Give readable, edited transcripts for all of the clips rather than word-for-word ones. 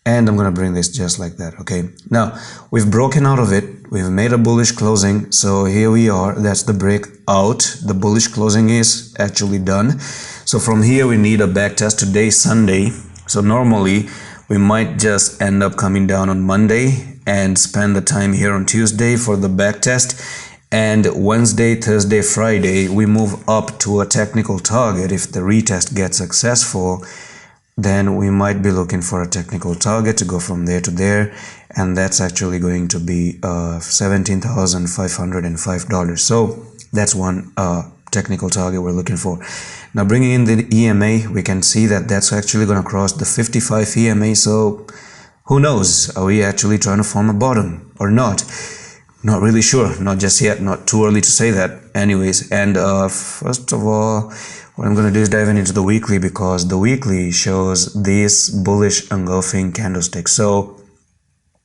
and I'm going to bring this just like that. Okay, now we've broken out of it, we've made a bullish closing, so here we are. That's the breakout. The bullish closing is actually done. So from here we need a back test. Today Sunday, so normally we might just end up coming down on Monday and spend the time here on Tuesday for the back test, and Wednesday, Thursday, Friday we move up to a technical target. If the retest gets successful, then we might be looking for a technical target to go from there to there, and that's actually going to be $17,505. so that's one technical target we're looking for. Now bringing in the EMA, we can see that that's actually going to cross the 55 EMA. So who knows, are we actually trying to form a bottom or not? Not really sure, not just yet, not too early to say that. Anyways, and first of all, what I'm going to do is dive into the weekly, because the weekly shows this bullish engulfing candlestick. So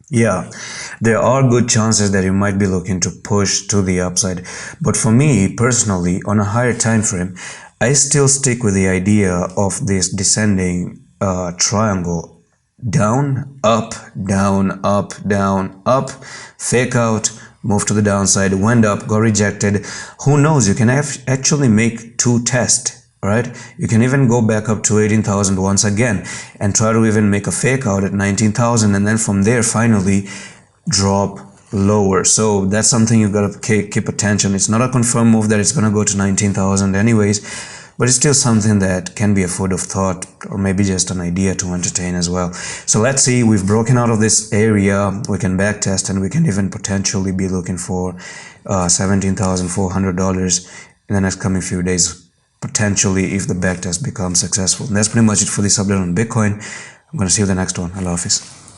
yeah, there are good chances that you might be looking to push to the upside, but for me personally, on a higher time frame, I still stick with the idea of this descending triangle: down, up, down, up, down, up, fake out, move to the downside, went up, got rejected. Who knows, you can actually make two tests. Right, you can even go back up to 18,000 once again and try to even make a fake out at 19,000, and then from there finally drop lower. So that's something you've got to keep attention. It's not a confirmed move that it's going to go to 19,000 anyways, but it's still something that can be a food of thought, or maybe just an idea to entertain as well. So let's see, we've broken out of this area, we can back test, and we can even potentially be looking for $17,400 in the next coming few days, potentially, if the backtest becomes successful. And that's pretty much it for this update on Bitcoin. I'm going to see you in the next one. Allah Hafiz.